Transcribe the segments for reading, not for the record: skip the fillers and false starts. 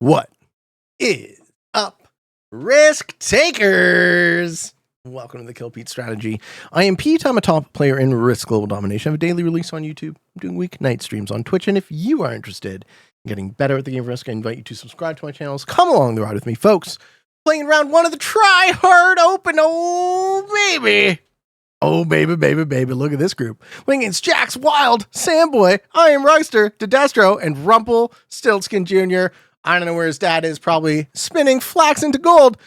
What is up, risk takers? Welcome to the Kill Pete strategy. I am Pete. I'm a top player in Risk Global Domination. I have a daily release on YouTube. I'm doing weeknight streams on Twitch. And if you are interested in getting better at the game of Risk, I invite you to subscribe to my channels. Come along the ride with me, folks. Playing round one of the Try Hard Open. Oh, baby. Oh, baby, baby, baby. Look at this group. Playing against Jax Wild, Samboy, I Am Rugster, Dedestro, and Rumpelstiltskin Jr. I don't know where his dad is, probably spinning flax into gold.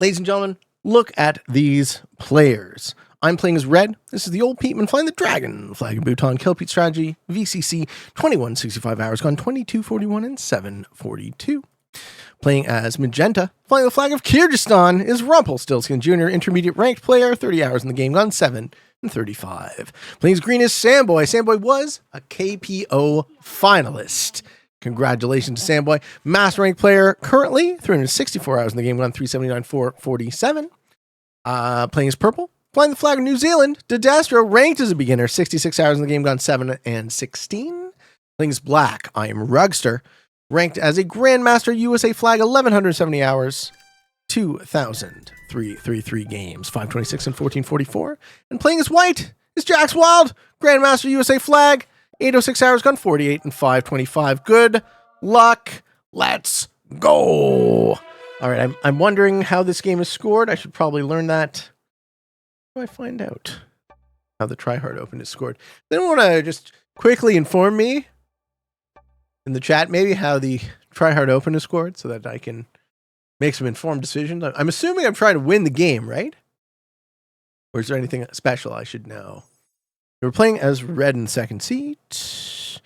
Ladies and gentlemen, look at these players. I'm playing as Red. This is the old Peteman flying the Dragon flag and Bhutan Kill Pete strategy. VCC 2165 hours gone 2241 and 742. Playing as Magenta, flying the flag of Kyrgyzstan, is Rumpelstiltskin Jr., intermediate ranked player, 30 hours in the game, gone 7 and 35. Playing as Green is Samboy. Samboy was a KPO finalist. Congratulations to Samboy. Master ranked player, currently 364 hours in the game, gone 379, 447. Playing as Purple, flying the flag of New Zealand, Dedestro, ranked as a beginner, 66 hours in the game, gone 7 and 16. Playing as Black, I Am Rugster, ranked as a Grandmaster, USA flag, 1,170 hours, 2,333 games, 526 and 1444. And playing as White is Jax Wild, Grandmaster, USA flag, 806 hours, gone 48 and 525. Good luck. Let's go. All right, I'm wondering how this game is scored. I should probably learn that. How do I find out how the Try Hard Open is scored? They don't want to just quickly inform me in the chat, maybe how the Try Hard Open is scored so that I can make some informed decisions. I'm assuming I'm trying to win the game, right? Or is there anything special I should know? We're playing as Red in second seat.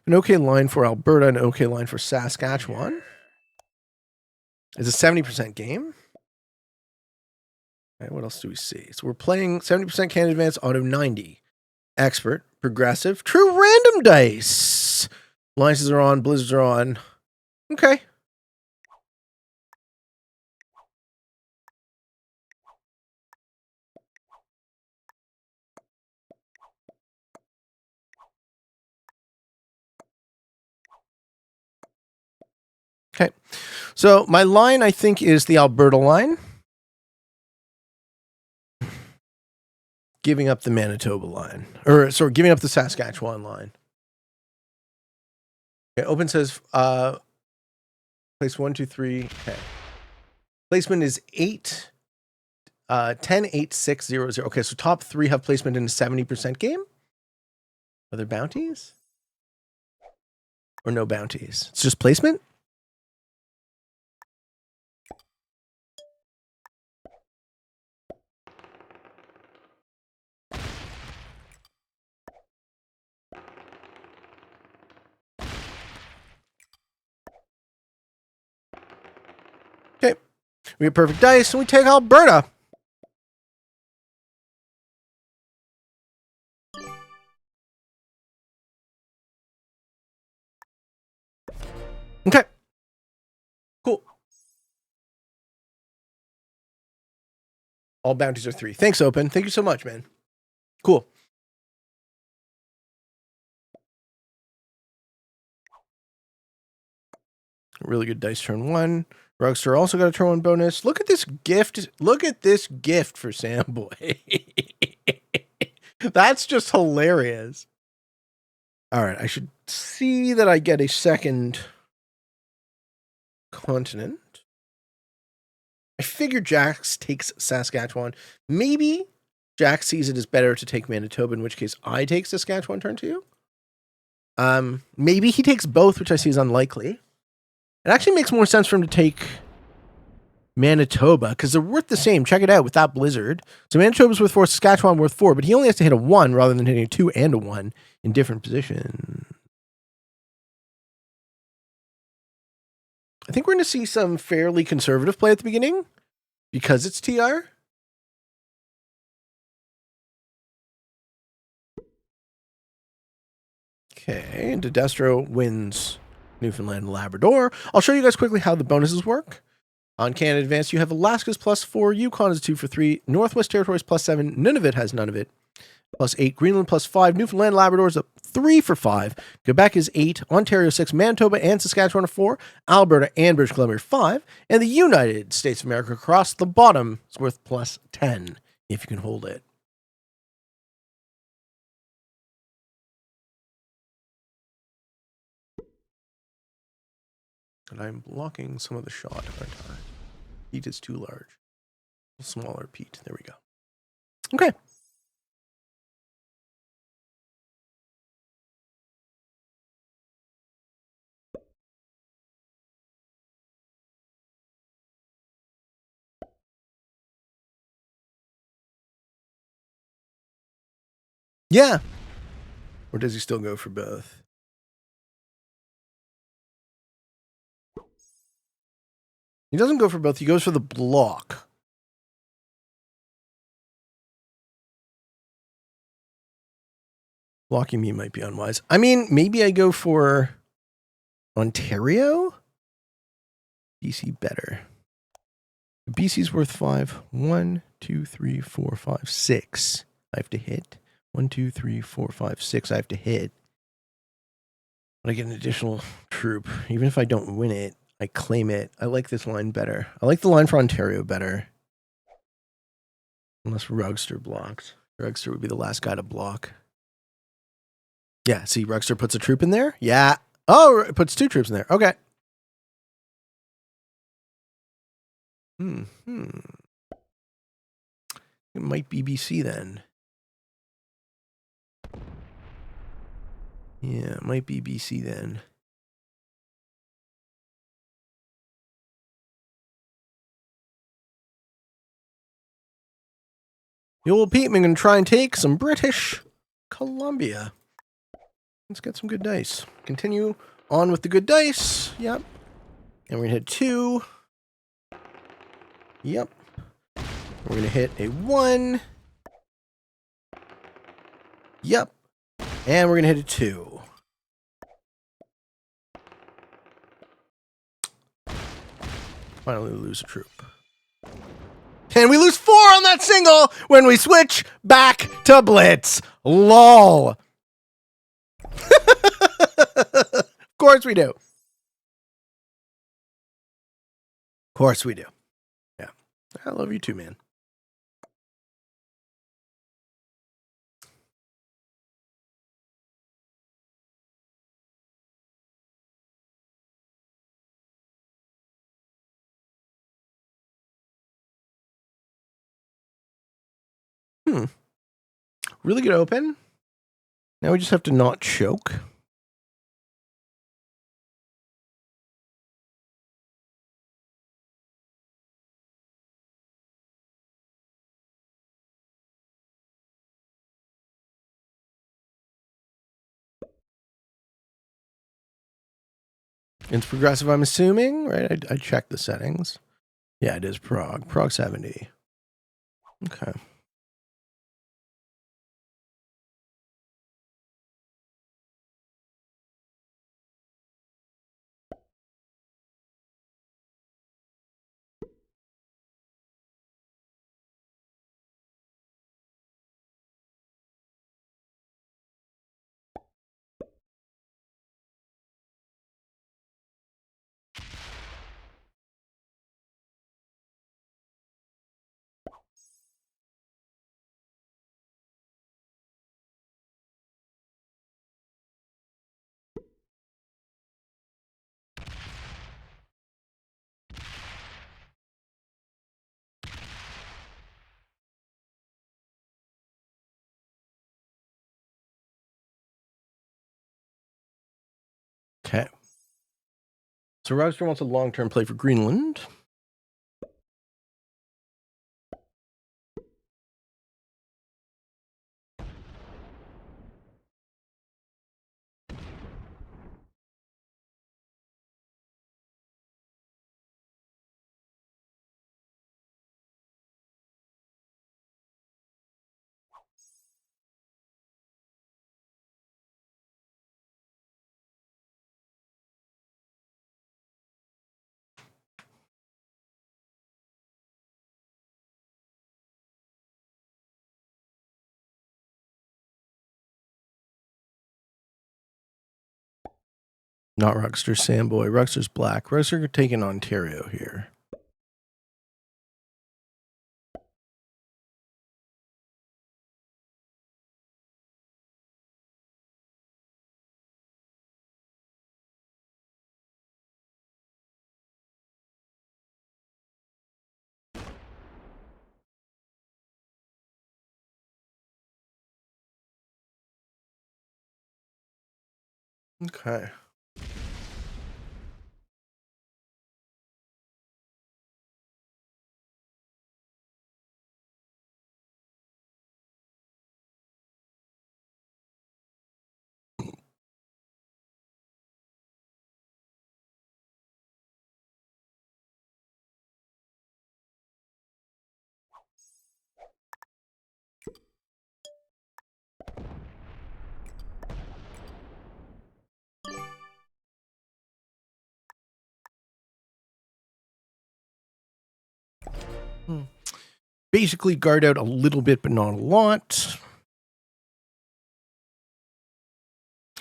An okay line for Alberta, an okay line for Saskatchewan. It's a 70% game. Okay, what else do we see? So we're playing 70% can advance, auto 90. Expert, progressive, true random dice. Alliances are on, blizzards are on. Okay. Okay. So my line, I think, is the Alberta line. Giving up the Manitoba line. Or, sorry, giving up the Saskatchewan line. Okay, open says, place 1, 2, 3. Okay. Placement is 8, 10, 8, 6, 0, 0. Okay, so top 3 have placement in a 70% game. Are there bounties? Or no bounties? It's just placement? Okay. We get perfect dice and we take Alberta. Okay. Cool. All bounties are 3. Thanks, Open. Thank you so much, man. Cool. Really good dice turn 1. Rugster also got a turn 1 bonus. Look at this gift. Look at this gift for Samboy. That's just hilarious. All right, I should see that I get a second continent. I figure Jax takes Saskatchewan. Maybe Jax sees it as better to take Manitoba, in which case I take Saskatchewan turn 2. Maybe he takes both, which I see is unlikely. It actually makes more sense for him to take Manitoba, because they're worth the same. Check it out with that blizzard. So Manitoba's worth 4, Saskatchewan worth 4, but he only has to hit a 1 rather than hitting a 2 and a 1 in different positions. I think we're going to see some fairly conservative play at the beginning because it's TR. Okay, and Dedestro wins Newfoundland and Labrador. I'll show you guys quickly how the bonuses work. On Canada Advance, you have Alaska's +4, Yukon is 2 for 3, Northwest Territories +7, Nunavut has none of it, +8. Greenland +5. Newfoundland, Labrador is up 3 for 5. Quebec is 8. Ontario 6. Manitoba and Saskatchewan are 4. Alberta and British Columbia are 5. And the United States of America across the bottom is worth +10, if you can hold it. And I'm blocking some of the shot, aren't I? Pete is too large. Smaller Pete. There we go. Okay. Yeah. Or does he still go for both? He doesn't go for both. He goes for the block. Blocking me might be unwise. I mean, maybe I go for Ontario? BC better. BC's worth 5. 1, 2, 3, 4, 5, 6. I have to hit. 1, 2, 3, 4, 5, 6. I have to hit. But I get an additional troop. Even if I don't win it, I claim it. I like this line better. I like the line for Ontario better. Unless Rugster blocks. Rugster would be the last guy to block. Yeah, see, Rugster puts a troop in there? Yeah. Oh, it puts 2 troops in there. Okay. It might be BC then. Yeah, it might be BC then. The old Pete, I'm going to try and take some British Columbia. Let's get some good dice. Continue on with the good dice. Yep. And we're going to hit 2. Yep. We're going to hit a 1. Yep. And we're going to hit a 2. Finally lose a troop. And we lose 4 on that single when we switch back to Blitz. LOL. Of course we do. Of course we do. Yeah. I love you too, man. Really good open. Now we just have to not choke. It's progressive, I'm assuming, right? I checked the settings. Yeah, it is prog. Prog 70. Okay. Okay. So Roger wants a long-term play for Greenland. Not Ruxter, Samboy. Ruxter's black. Ruxter taking Ontario here. Okay. Basically guard out a little bit, but not a lot.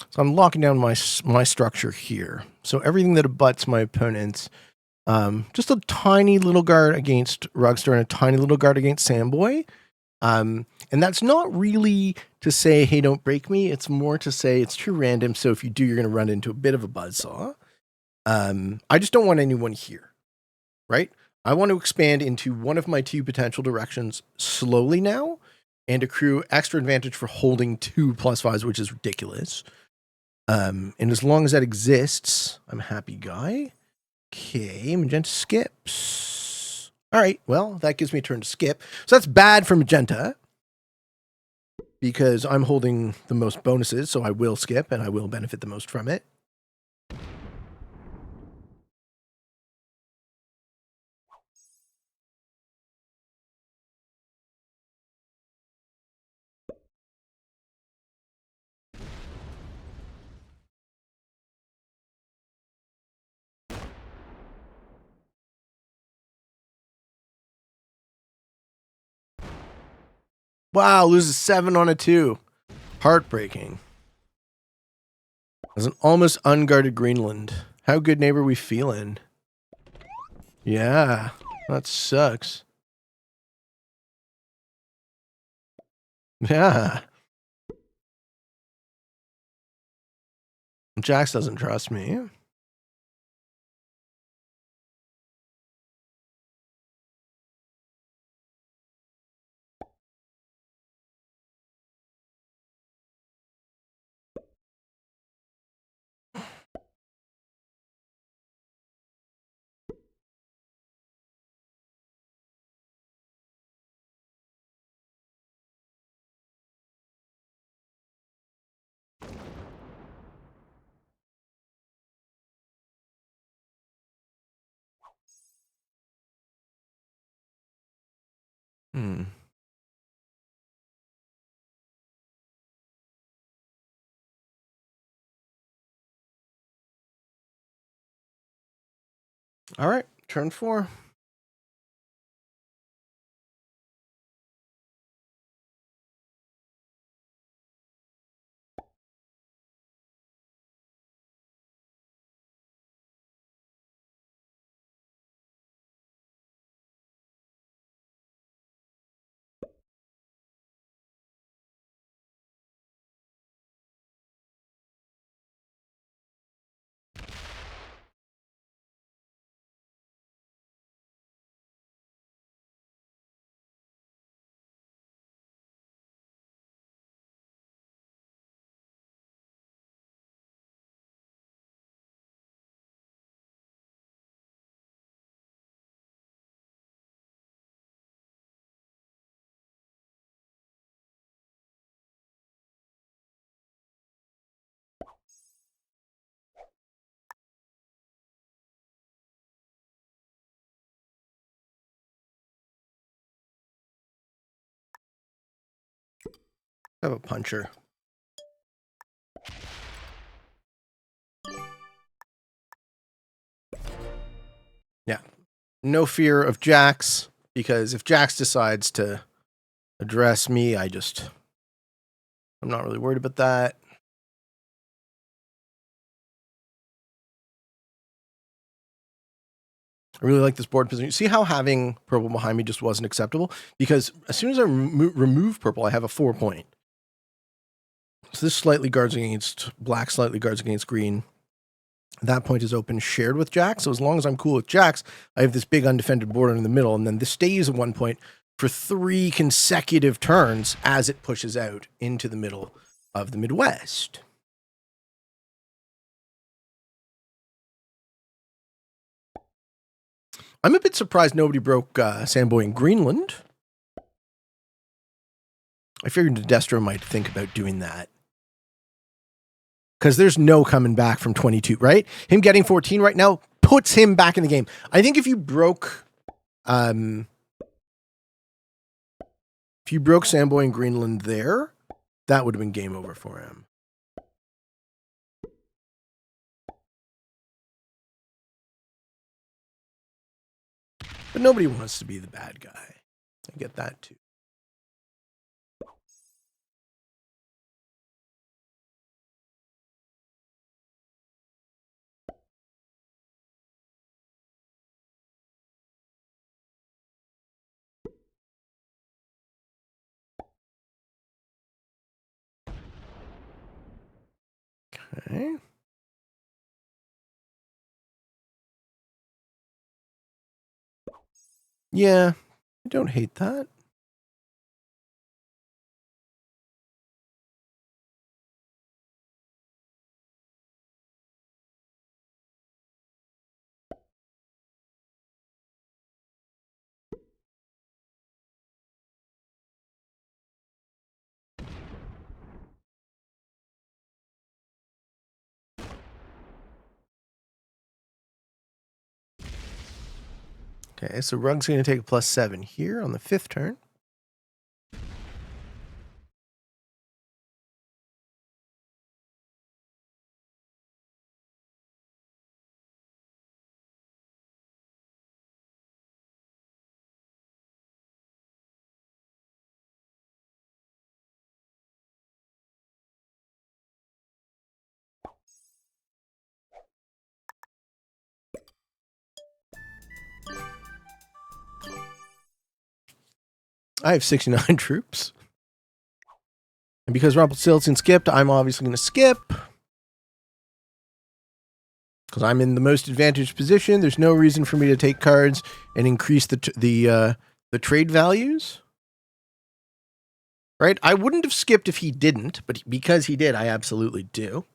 So I'm locking down my structure here. So everything that abuts my opponents, just a tiny little guard against Rugster and a tiny little guard against Samboy. And that's not really to say, hey, don't break me. It's more to say it's too random. So if you do, you're going to run into a bit of a buzzsaw. I just don't want anyone here, right? I want to expand into one of my two potential directions slowly now and accrue extra advantage for holding 2+5s, which is ridiculous. And as long as that exists, I'm a happy guy. Okay, Magenta skips. All right, well, that gives me a turn to skip. So that's bad for Magenta because I'm holding the most bonuses, so I will skip and I will benefit the most from it. Wow, loses 7 on a 2. Heartbreaking. As an almost unguarded Greenland. How good neighbor we feeling? Yeah, that sucks. Yeah. Jax doesn't trust me. All right, turn 4. I have a puncher. Yeah. No fear of Jax, because if Jax decides to address me, I'm not really worried about that. I really like this board position. See how having purple behind me just wasn't acceptable? Because as soon as I remove purple, I have a 4 point. So this slightly guards against black, slightly guards against green. That point is open, shared with jacks. So as long as I'm cool with jacks, I have this big undefended border in the middle, and then this stays at 1 point for 3 consecutive turns as it pushes out into the middle of the Midwest. I'm a bit surprised nobody broke Sandboy in Greenland. I figured Destro might think about doing that. Because there's no coming back from 22, right? Him getting 14 right now puts him back in the game. I think if you broke Sandboy in Greenland there, that would have been game over for him. But nobody wants to be the bad guy. I get that too. Okay. Yeah, I don't hate that. Okay, so Rug's going to take a +7 here on the 5th turn. I have 69 troops. And because Rumpelstiltskin skipped, I'm obviously going to skip. Because I'm in the most advantaged position. There's no reason for me to take cards and increase the trade values. Right? I wouldn't have skipped if he didn't, but because he did, I absolutely do.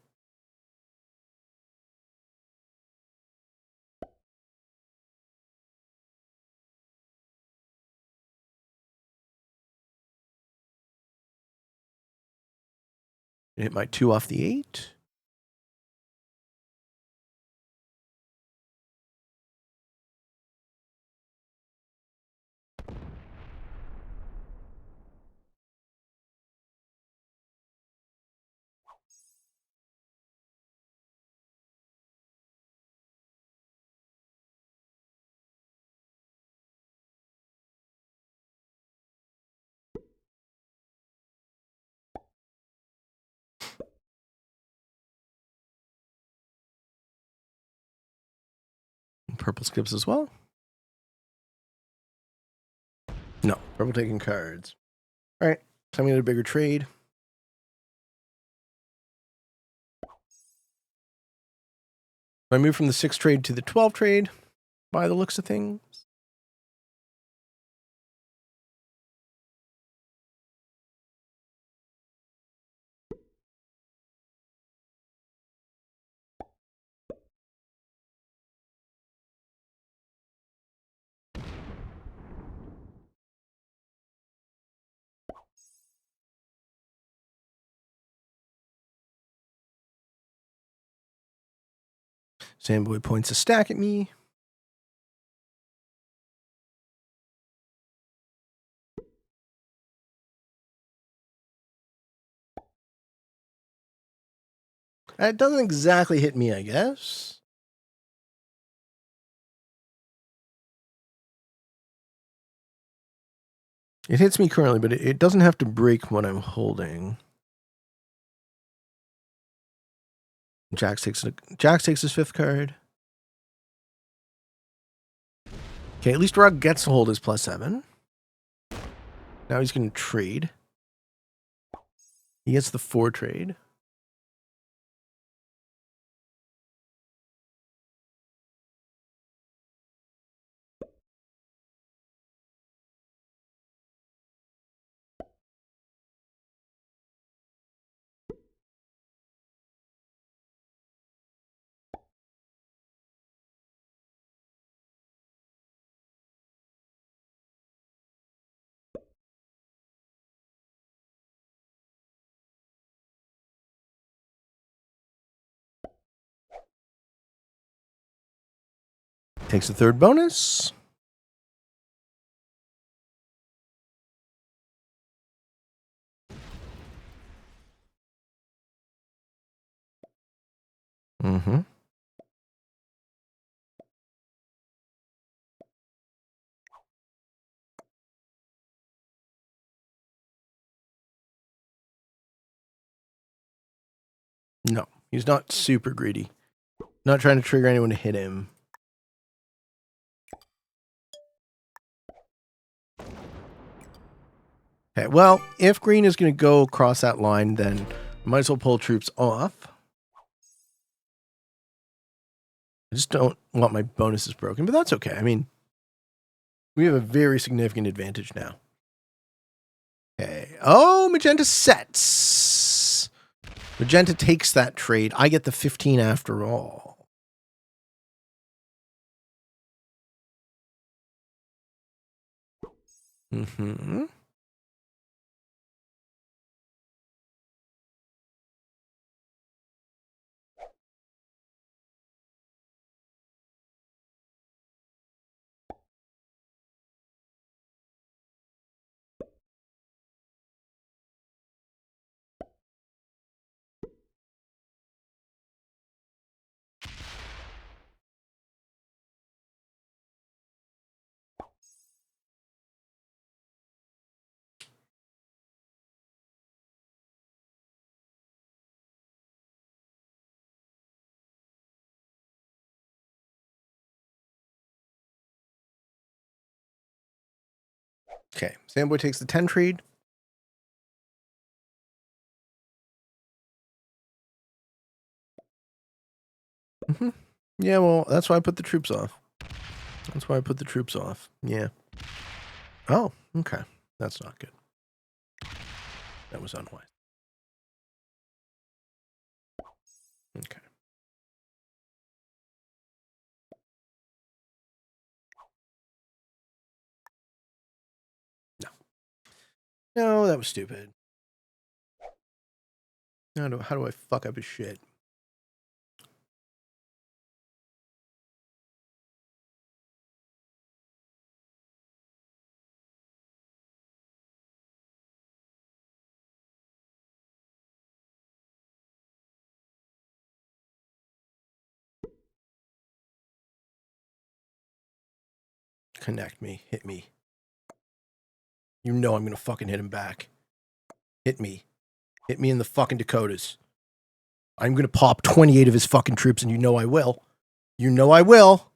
Hit my 2 off the 8. Purple skips as well. No, purple taking cards. All right, so I'm going to get a bigger trade. I move from the 6 trade to the 12 trade by the looks of things. Sandboy points a stack at me. That doesn't exactly hit me, I guess. It hits me currently, but it doesn't have to break what I'm holding. Jax takes his 5th card. Okay, at least Rug gets to hold his +7. Now he's going to trade. He gets the 4 trade. Takes the 3rd bonus. Mm-hmm. No, he's not super greedy. Not trying to trigger anyone to hit him. Okay, well, if green is going to go across that line, then I might as well pull troops off. I just don't want my bonuses broken, but that's okay. I mean, we have a very significant advantage now. Okay. Oh, Magenta sets. Magenta takes that trade. I get the 15 after all. Mm-hmm. Okay. Sandboy takes the 10 trade. Mm-hmm. Yeah, well, that's why I put the troops off. That's why I put the troops off. Yeah. Oh, okay. That's not good. That was unwise. Okay. No. No, that was stupid. How do I fuck up his shit? Connect me. Hit me. You know I'm gonna fucking hit him back. Hit me. Hit me in the fucking Dakotas. I'm gonna pop 28 of his fucking troops, and you know I will. You know I will.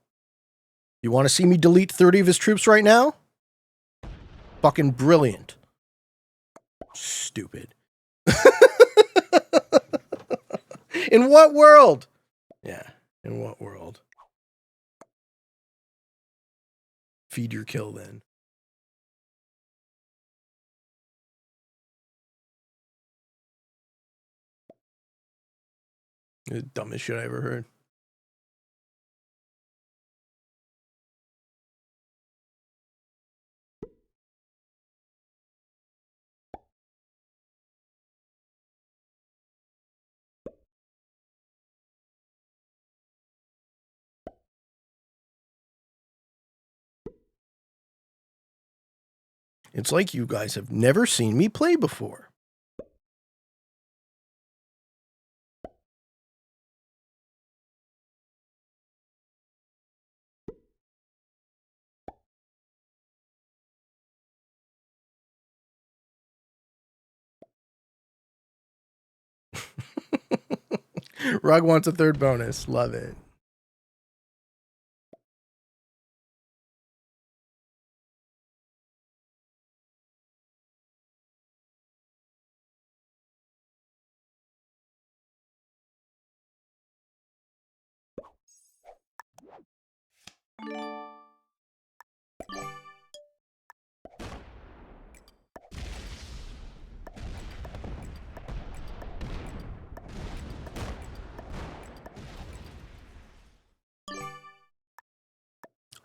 You want to see me delete 30 of his troops right now? Fucking brilliant. Stupid. In what world? Yeah, in what world? Feed your kill then. The dumbest shit I ever heard. It's like you guys have never seen me play before. Rug wants a 3rd bonus. Love it.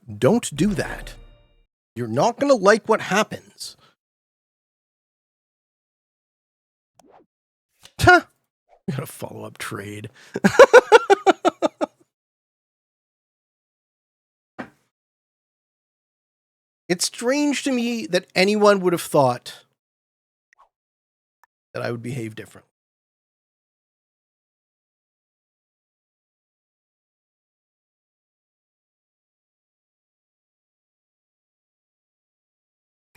Don't do that. You're not going to like what happens. Huh. You got a follow-up trade. It's strange to me that anyone would have thought that I would behave differently.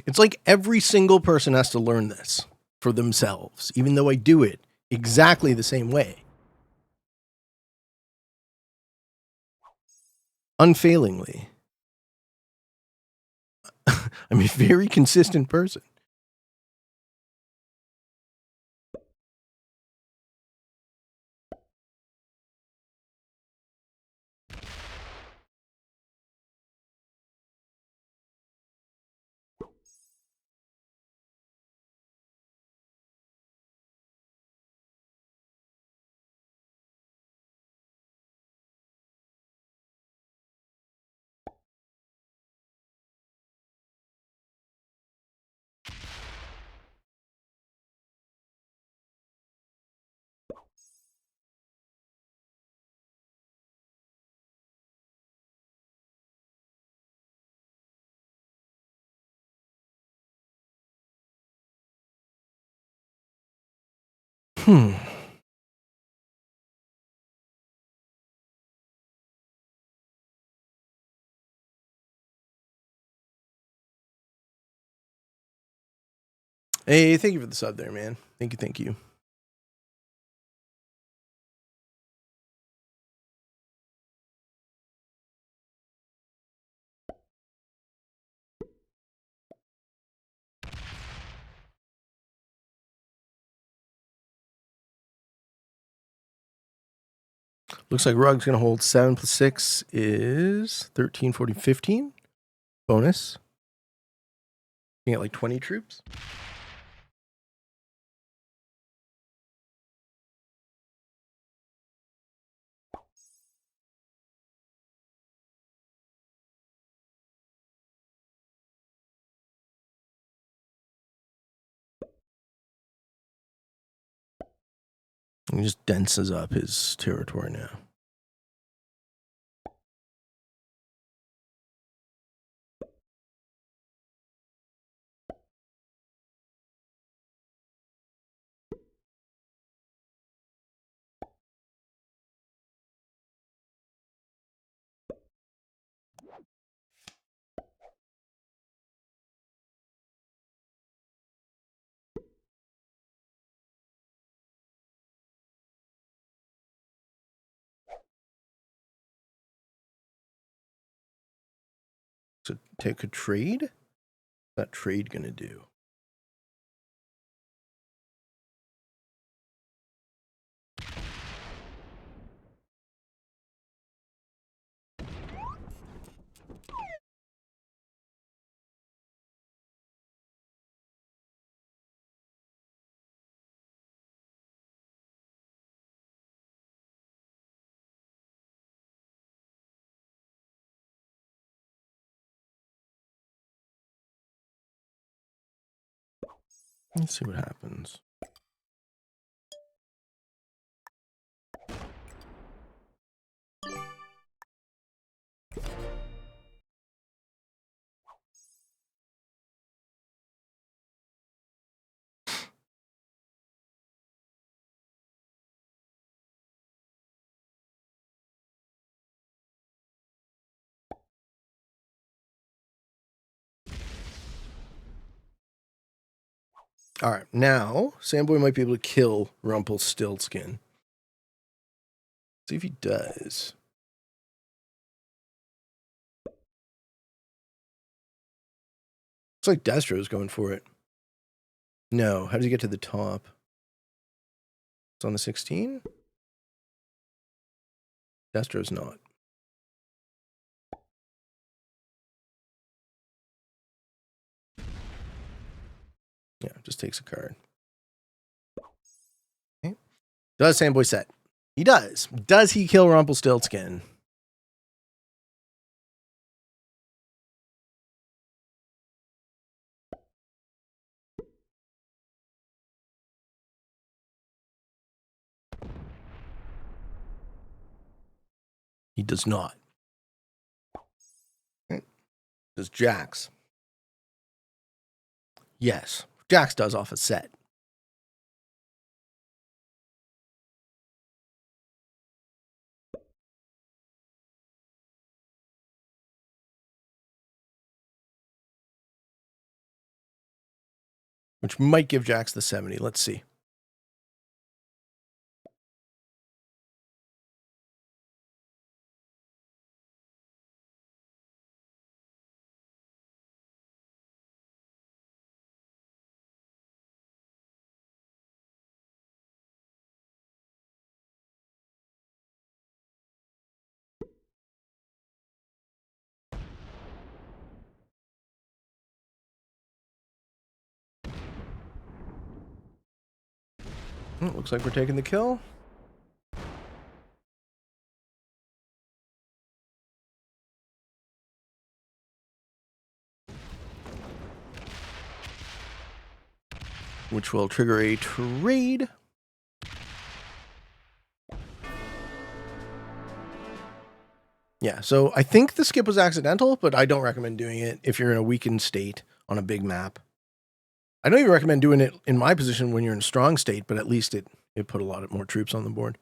It's like every single person has to learn this for themselves, even though I do it exactly the same way. Unfailingly. I'm a very consistent person. Hey, thank you for the sub there, man. Thank you, thank you. Looks like Rug's going to hold 7 plus 6 is 13, 14, 15. Bonus. You get like 20 troops. He just denses up his territory now. So take a trade? What's that trade going to do? Let's see what happens. All right, now Sandboy might be able to kill Rumpelstiltskin. See if he does. Looks like Destro's going for it. No, how does he get to the top? It's on the 16? Destro's not. Yeah, just takes a card. Okay. Does Sandboy set? He does. Does he kill Rumpelstiltskin? He does not. Does Jax? Yes. Jax does off a set. Which might give Jax the 70. Let's see. Looks like we're taking the kill. Which will trigger a trade. Yeah, so I think the skip was accidental, but I don't recommend doing it if you're in a weakened state on a big map. I don't even recommend doing it in my position when you're in a strong state, but at least it put a lot more troops on the board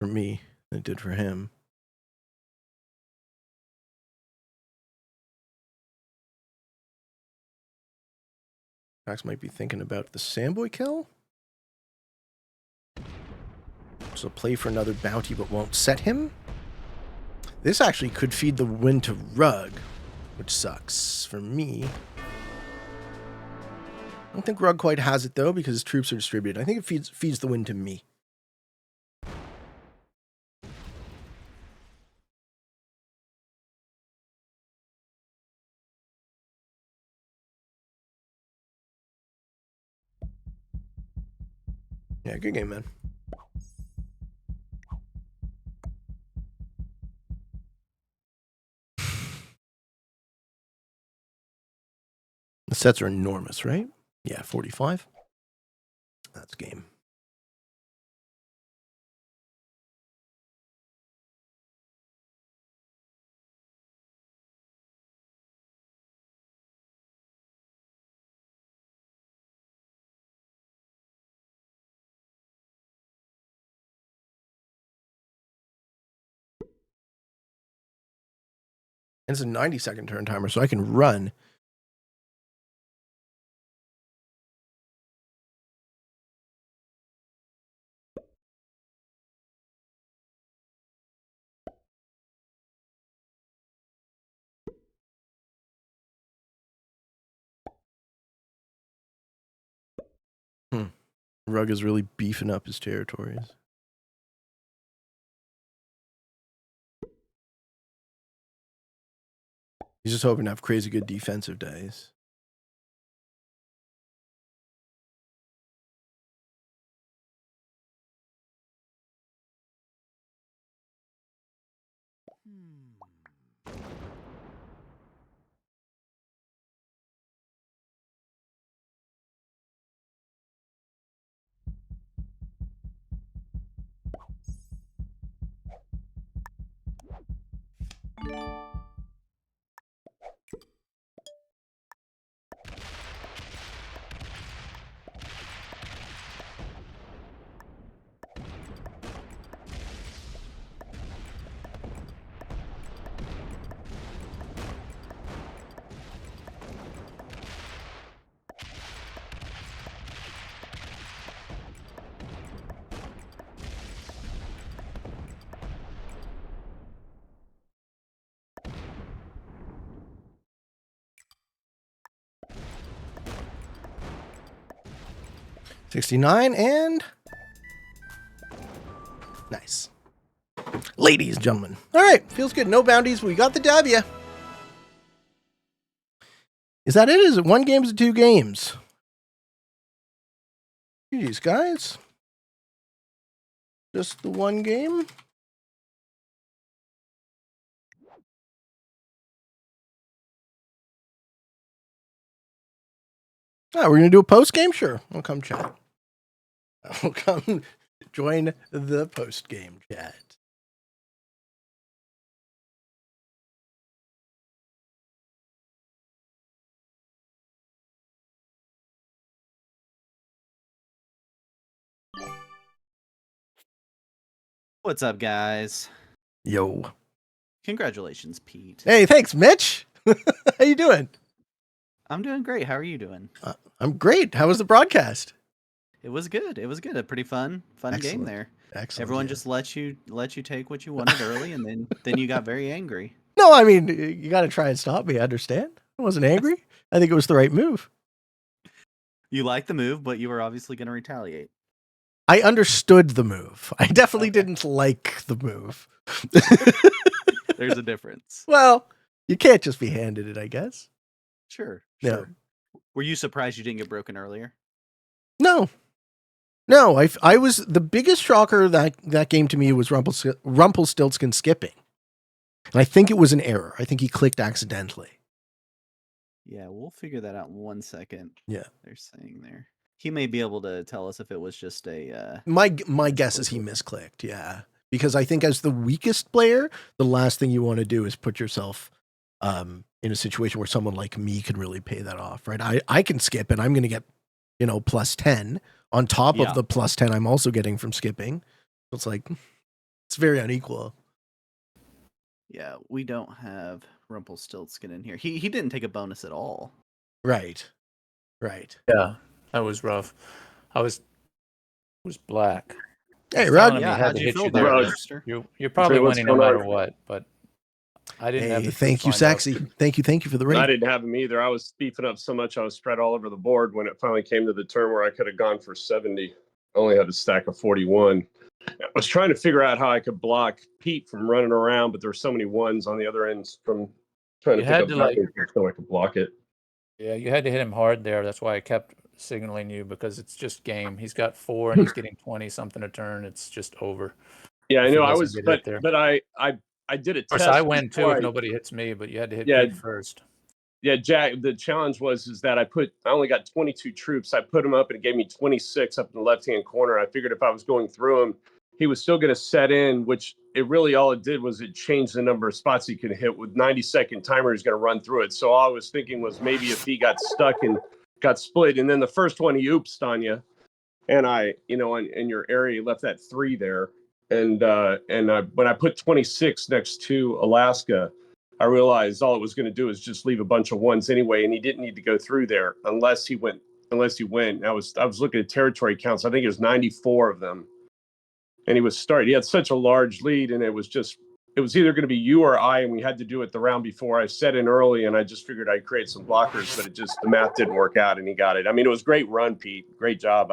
for me than it did for him. Max might be thinking about the Samboy kill. So play for another bounty, but won't set him. This actually could feed the win to Rug, which sucks for me. I don't think Rug quite has it, though, because his troops are distributed. I think it feeds the win to me. Yeah, good game, man. The sets are enormous, right? Yeah, 45. That's game. And it's a 90-second turn timer, so I can run. Rug is really beefing up his territories. He's just hoping to have crazy good defensive days. $69 and nice. Ladies and gentlemen. All right, feels good. No bounties, but we got the W. Is that it? Is it one game? Is it two games? Jeez, guys. Just the one game? Oh, we're going to do a post game? Sure. I'll come chat. I'll come join the post game chat. What's up, guys? Yo. Congratulations, Pete. Hey, thanks, Mitch. How you doing? I'm doing great. How are you doing? I'm great. How was the broadcast? It was good. It was good. A pretty fun game Excellent. there. Excellent. Everyone yeah. just let you take what you wanted early, and then you got very angry. No, I mean, you got to try and stop me. I understand. I wasn't angry. I think it was the right move. You liked the move, but you were obviously going to retaliate. I understood the move. I definitely didn't like the move. There's a difference. Well, you can't just be handed it, I guess. Sure. Yeah. Were you surprised you didn't get broken earlier? No. I was the biggest shocker that game to me was Rumpelstiltskin skipping. And I think it was an error. I think he clicked accidentally. Yeah, we'll figure that out in 1 second. Yeah. They're saying there. He may be able to tell us if it was just a... My guess is he misclicked, yeah. Because I think as the weakest player, the last thing you want to do is put yourself in a situation where someone like me can really pay that off, right? I can skip and I'm going to get, plus 10 on top of the plus 10 I'm also getting from skipping. So it's like, it's very unequal. Yeah, we don't have Rumpelstiltskin in here. He didn't take a bonus at all. Right. Yeah, that was rough. I was black. Hey, Rod. Yeah, how'd you feel you about there. it, Mister? You're probably winning no matter what, but I didn't have the thank you, Saxy. Thank you for the raid. I didn't have him either. I was beefing up so much I was spread all over the board when it finally came to the turn where I could have gone for 70. I only had a stack of 41. I was trying to figure out how I could block Pete from running around, but there were so many ones on the other ends from trying to pick up so I could block it. Yeah, you had to hit him hard there. That's why I kept signaling you, because it's just game. He's got 4 and he's getting 20 something a turn. It's just over. Yeah, I know. I was, but I did a test. Of course, I win too if nobody hits me, but you had to hit Pete first. Yeah, Jack, the challenge was that I only got 22 troops. I put him up and it gave me 26 up in the left-hand corner. I figured if I was going through him, he was still going to set in, which all it did was it changed the number of spots he could hit. With 90-second timer, he's going to run through it. So all I was thinking was maybe if he got stuck and got split, and then the first one he oopsed on you, and in your area, he left that 3 there. And when I put 26 next to Alaska, I realized all it was going to do is just leave a bunch of 1s anyway, and he didn't need to go through there unless he went. I was looking at territory counts. I think it was 94 of them, and he was starting. He had such a large lead, and it was either going to be you or I, and we had to do it the round before. I set in early, and I just figured I'd create some blockers, but the math didn't work out, and he got it. I mean, it was a great run, Pete. Great job.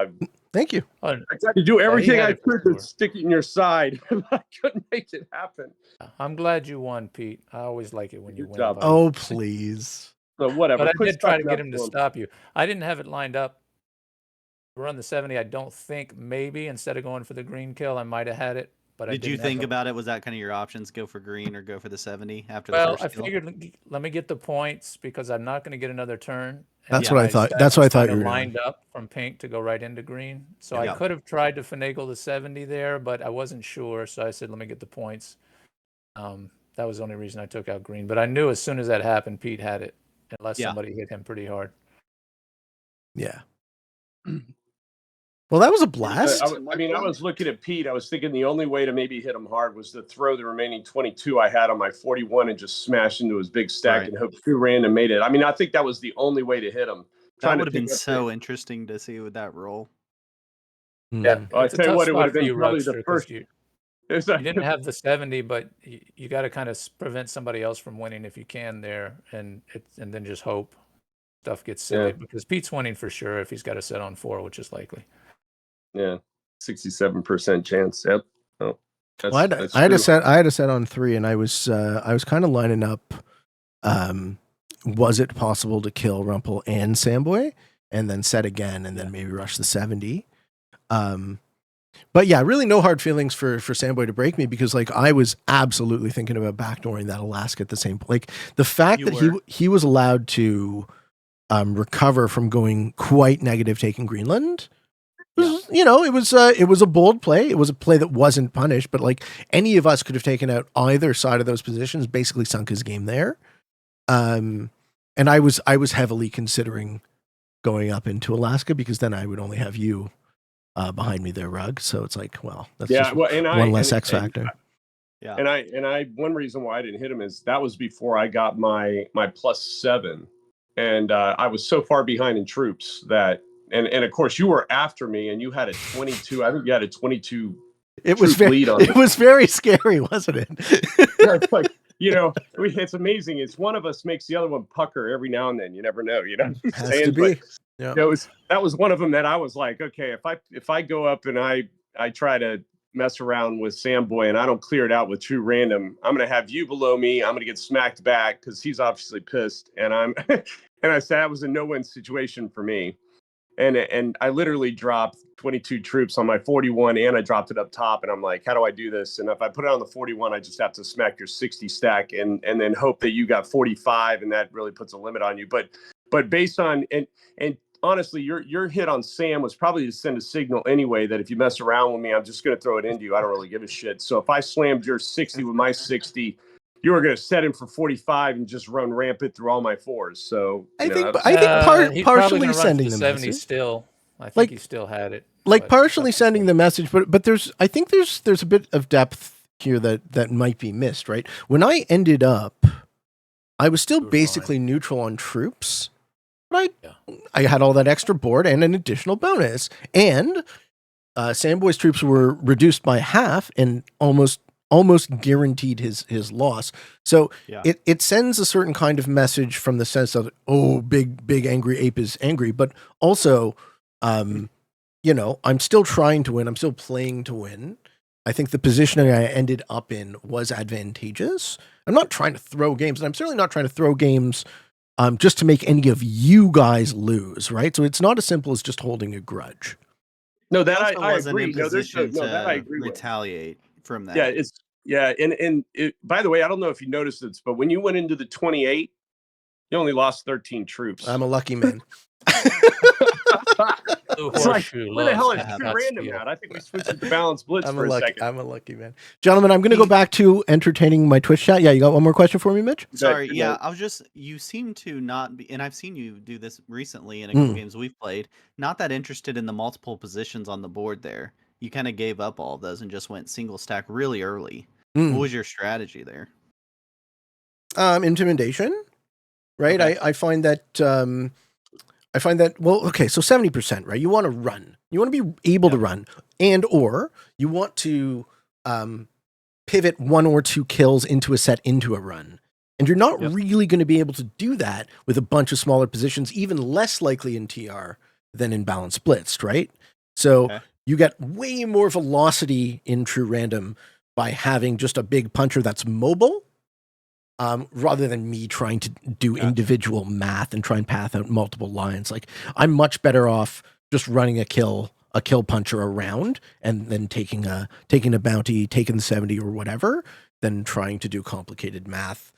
Thank you. I tried to do everything I could to stick it in your side. I couldn't make it happen. I'm glad you won, Pete. I always like it when you win. Oh, please. So whatever. But I did try to get him to stop you. I didn't have it lined up. Run the 70. I don't think maybe instead of going for the green kill, I might have had it. But did you think about it? Was that kind of your options? Go for green or go for the 70 after the first kill? I figured let me get the points because I'm not going to get another turn. That's what I thought. That's what I thought you were lined up from pink to go right into green. So I could have tried to finagle the 70 there, but I wasn't sure. So I said, let me get the points. That was the only reason I took out green. But I knew as soon as that happened, Pete had it, unless somebody hit him pretty hard. Yeah. Well, that was a blast. I was looking at Pete. I was thinking the only way to maybe hit him hard was to throw the remaining 22 I had on my 41 and just smash into his big stack and hope 2 random made it. I mean, I think that was the only way to hit him. That would have been so interesting to see with that roll. Yeah, I tell you what, it would have been probably the first. You didn't have the 70, but you got to kind of prevent somebody else from winning if you can there, and then just hope stuff gets silly because Pete's winning for sure if he's got a set on 4, which is likely. Yeah, 67% chance. Yep. Oh, I had a set on 3, and I was kind of lining up. Was it possible to kill Rumpel and Samboy, and then set again, and then maybe rush the 70? But yeah, really no hard feelings for Samboy to break me because I was absolutely thinking about backdooring that Alaska at the same point. The fact that he was allowed to recover from going quite negative taking Greenland. It was a bold play. It was a play that wasn't punished, but any of us could have taken out either side of those positions, basically sunk his game there. And I was heavily considering going up into Alaska because then I would only have you behind me there, Rug. So it's like, well, that's Yeah, just well, one less X factor. Yeah. And I one reason why I didn't hit him is that was before I got my +7, and I was so far behind in troops that, and of course you were after me, and you had a 22. I think you had a 22. It was lead on it was very scary, wasn't it? Yeah, it's like, it's amazing. It's one of us makes the other one pucker every now and then. You never know. You know what I'm Has saying? to be. But that was one of them that I was like, okay, if I go up and I try to mess around with Samboy and I don't clear it out with true random, I'm gonna have you below me. I'm gonna get smacked back because he's obviously pissed, and I'm and I said that was a no-win situation for me. And I literally dropped 22 troops on my 41, and I dropped it up top. And I'm like, how do I do this? And if I put it on the 41, I just have to smack your 60 stack and then hope that you got 45, and that really puts a limit on you. But based on and honestly, your hit on Sam was probably to send a signal anyway that if you mess around with me, I'm just going to throw it into you. I don't really give a shit. So if I slammed your 60 with my 60, you were going to set him for 45 and just run rampant through all my 4s. So I think he's probably gonna partially run sending for the 70 message. still. I think Like- he still had it. Like but partially that's sending okay. the message, but there's a bit of depth here that might be missed, right? When I ended up, I was still You were basically neutral on troops, but Yeah. I had all that extra board and an additional bonus, and Samboy's troops were reduced by half and almost guaranteed his loss. So Yeah. it sends a certain kind of message from the sense of, oh, big angry ape is angry, but also, I'm still trying to win. I'm still playing to win. I think the positioning I ended up in was advantageous. I'm not trying to throw games, and I'm certainly not trying to throw games just to make any of you guys lose, right? So it's not as simple as just holding a grudge. no, that Also I wasn't agree. in No, there's position that I to agree with. retaliate from that. Yeah, and by the way, I don't know if you noticed this, but when you went into the 28, you only lost 13 troops. I'm a lucky man. Blue It's like, horseshoe where the hell loves is that true hot random steel. at? I think we switched it to balanced blitz I'm for a second. a lucky man. Gentlemen, I'm going to go back to entertaining my Twitch chat. Yeah, you got one more question for me, Mitch? Sorry, Good yeah, night. I was just, you seem to not be, and I've seen you do this recently in a couple games we've played, not that interested in the multiple positions on the board there. You kind of gave up all of those and just went single stack really early. What was your strategy there? Intimidation, right? Okay. I find that, well, okay, so 70%, right? You want to run. You want to be able to run, or you want to pivot 1 or 2 kills into a set into a run. And you're not really going to be able to do that with a bunch of smaller positions, even less likely in TR than in balanced blitzed, right? So you get way more velocity in true random by having just a big puncher that's mobile, rather than me trying to do individual math and try and path out multiple lines. Like, I'm much better off just running a kill puncher around and then taking a bounty, taking the 70 or whatever, than trying to do complicated math.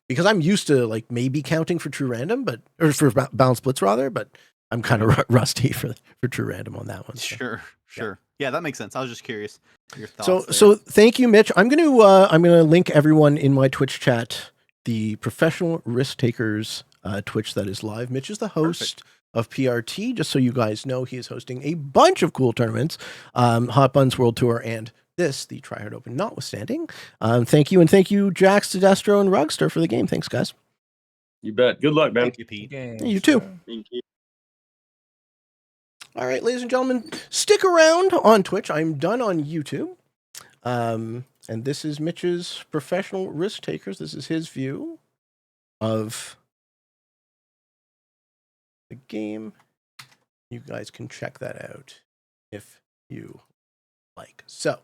Because I'm used to like maybe counting for true random, or for balanced blitz rather, but I'm kind of rusty for true random on that one. So. Sure. Yeah, that makes sense. I was just curious your thoughts. So thank you, Mitch. I'm gonna link everyone in my Twitch chat the Professional Risk Takers Twitch that is live. Mitch is the host of PRT. Just so you guys know, he is hosting a bunch of cool tournaments, Hot Buns World Tour and this, the Tryhard Open notwithstanding. Thank you, and thank you, Jax, Destro, and Rugster for the game. Thanks, guys. You bet. Good luck, man. Thank you, Pete. You too. Thank you. All right, ladies and gentlemen, stick around on Twitch. I'm done on YouTube. And this is Mitch's Professional Risk Takers. This is his view of the game. You guys can check that out if you like. So,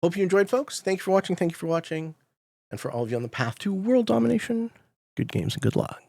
hope you enjoyed, folks. Thank you for watching. And for all of you on the path to world domination, good games and good luck.